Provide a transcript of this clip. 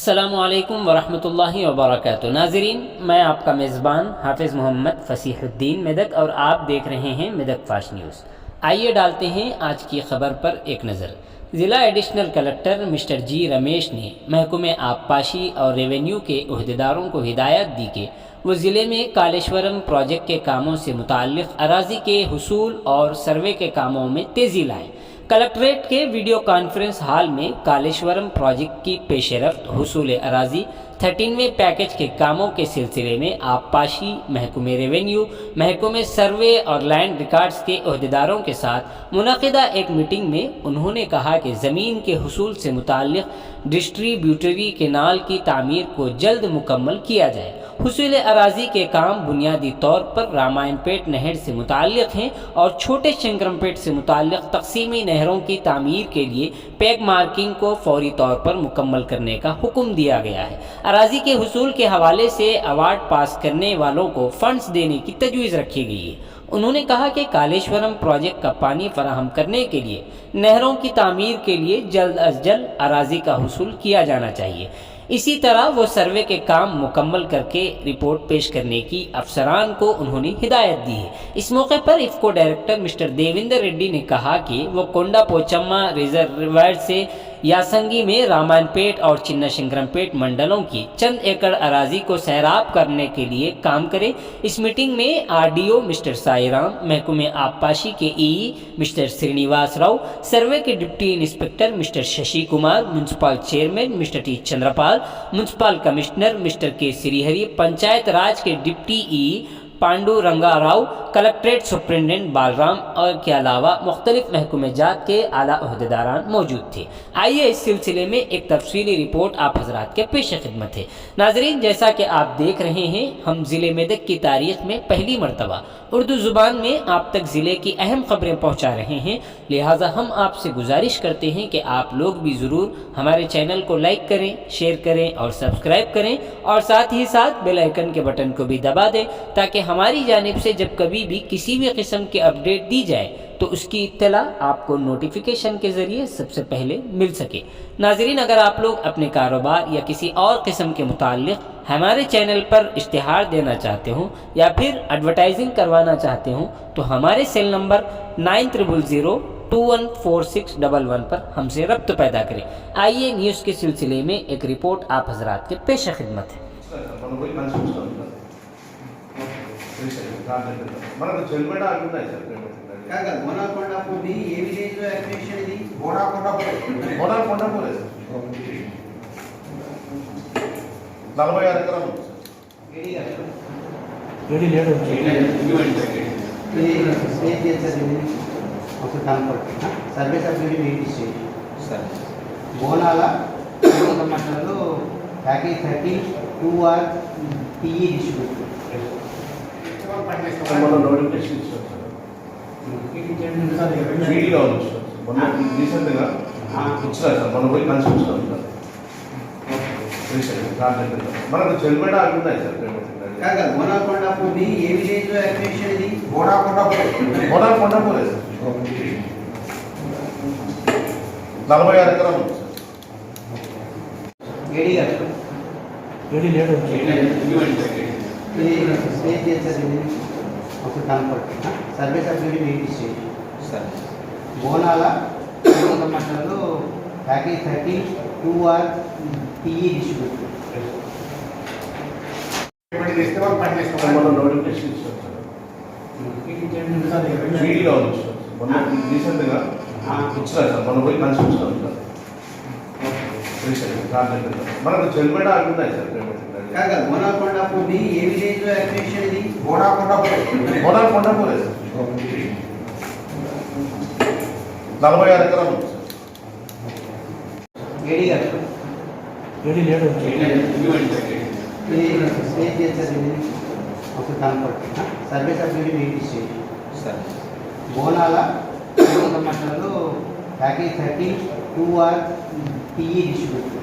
अस्सलामुअलैकुम वरहमतुल्लाहि वबरकातुहू। नाज़रीन, मैं आपका मेज़बान हाफिज़ मोहम्मद फ़सीहुद्दीन मेदक और आप देख रहे हैं मेदक फास्ट न्यूज़। आइए डालते हैं आज की ख़बर पर एक नज़र। ज़िला एडिशनल कलेक्टर मिस्टर जी रमेश ने महकमे आबपाशी और रेवेन्यू के अहदेदारों को हिदायत दी कि वो ज़िले में कालेश्वरम प्रोजेक्ट के कामों से मुताल्लिक़ अराज़ी के हुसूल और सर्वे के कामों में तेज़ी लाएँ। कलेक्ट्रेट के वीडियो कॉन्फ्रेंस हॉल में कालेश्वरम प्रोजेक्ट की पेशरफ्त हुसूल अराज़ी 13वें पैकेज के कामों के सिलसिले में आबपाशी, महकमे रेवेन्यू, महकमे सर्वे और लैंड रिकॉर्ड्स के अहदेदारों के साथ मुनक़िदा एक मीटिंग में उन्होंने कहा कि ज़मीन के हुसूल से मुताल्लिक़ डिस्ट्रीब्यूटरी केनाल की तामीर को जल्द मुकम्मल किया जाए। हुसूल अराज़ी के काम बुनियादी तौर पर रामायणपेट नहर से मुताल्लिक़ हैं और छोटे शंकरमपेट से मुताल्लिक़ तक़सीमी नहरों की तामीर के लिए पैग मार्किंग को फौरी तौर पर मुकम्मल करने का हुक्म दिया गया है। अराज़ी के हुसूल के हवाले से अवार्ड पास करने वालों को फ़ंड्स देने की तजवीज़ रखी गई है। उन्होंने कहा कि कालेश्वरम प्रोजेक्ट का पानी फराहम करने के लिए नहरों की तामीर के लिए जल्द अज जल्द अराज़ी का हुसूल किया जाना चाहिए। इसी तरह वो सर्वे के काम मुकम्मल करके रिपोर्ट पेश करने की अफसरान को उन्होंने हिदायत दी है। इस मौके पर इफ़को डायरेक्टर मिस्टर देवेंद्र रेड्डी ने कहा कि वो कोंडा पोचम्मा रिजर्वायर से यासंगी में रामायणपेट और चिन्ना शंकरमपेट मंडलों की चंद एकड़ अराज़ी को सैराब करने के लिए काम करे। इस मीटिंग में आरडीओ मिस्टर साईराम, महकमे आबपाशी के ईई मिस्टर श्रीनिवास राव, सर्वे के deputy inspector mister Shashi Kumar, municipal chairman mister T Chandrapal, municipal commissioner mister के श्रीहरि, पंचायत राज के डिप्टी ई पांडु रंगा राव, कलेक्ट्रेट सुप्रिटेंडेंट बालराम और के अलावा मुख्तलिफ महकमे जात के आला अहदेदारान मौजूद थे। आइए इस सिलसिले में एक तफसीली रिपोर्ट आप हजरात के पेश खिदमत है। नाजरीन, जैसा कि आप देख रहे हैं, हम ज़िले मेदक की तारीख में पहली मरतबा उर्दू ज़ुबान में आप तक ज़िले की अहम खबरें पहुँचा रहे हैं। लिहाजा हम आपसे गुजारिश करते हैं कि आप लोग भी ज़रूर हमारे चैनल को लाइक करें, शेयर करें और सब्सक्राइब करें और साथ ही साथ बेल आइकन के बटन को भी दबा दें ताकि हमारी जानिब से जब कभी भी किसी भी किस्म की अपडेट दी जाए तो उसकी इत्तला आपको नोटिफिकेशन के ज़रिए सबसे पहले मिल सके। नाजरीन, अगर आप लोग अपने कारोबार या किसी और किस्म के मुताल्लिक़ हमारे चैनल पर इश्तिहार देना चाहते हो या फिर एडवर्टाइजिंग करवाना चाहते हो तो हमारे सेल नंबर 9000214611 पर हमसे रब्त पैदा करें। आइए न्यूज़ के सिलसिले में एक रिपोर्ट आप हजरात के पेश खिदमत है। మనకు చెల్మేడ ఆగున్నాయి సార్ పేమెంట్ కాగా గోనాకొండ పూడి ఏ విలేజ్ లో యాక్టివేషన్ ఇది గోనాకొండ పూలే సార్ 46 ఎకరాలు रेडी लेट हो సర్వీస్ అభివృద్ధి ఏంటి సార్ బోనాల మండలంలో ప్యాకేజ్ 32R టీఈ డిస్ట్రిబ్యూటర్ మన నోటిఫికేషన్ ఇచ్చారు సార్ వీడియో ఉంది సార్ మొన్న రీసెంట్గా ఇచ్చారు సార్ మనం పోయి కన్స్ట్రక్షన్ ఉంటారు మనకు చెల్మేడ ఆగున్నాయి సార్ పేమెంట్ కాగా గోనాకొండ పూడి ఏ విలేజ్ లో యాక్టివేషన్ ఇది గోనాకొండ పూలే సార్ 46 ఎకరాలు रेडी लेट हो సర్వీస్ అభివృద్ధి ఏంటి సార్ బోనాల మండలంలో ప్యాకేజ్ 32R టీఈ డిస్ట్రిబ్యూటర్ మన నోటిఫికేషన్ ఇచ్చారు సార్ వీడియో ఉంది సార్ మొన్న రీసెంట్గా ఇచ్చారు సార్ మనం పోయి కన్స్ట్రక్షన్ ఉంటారు మనకు చెల్మేడ ఆగున్నాయి సార్ పేమెంట్ కాగా గోనాకొండ పూడి ఏ విలేజ్ లో యాక్టివేషన్ ఇది గోనాకొండ పూలే సార్ 46 ఎకరాలు रेडी लेट हो సర్వీస్ అభివృద్ధి ఏంటి సార్ బోనాల మండలంలో ప్యాకేజ్ 32R టీఈ డిస్ట్రిబ్యూటర్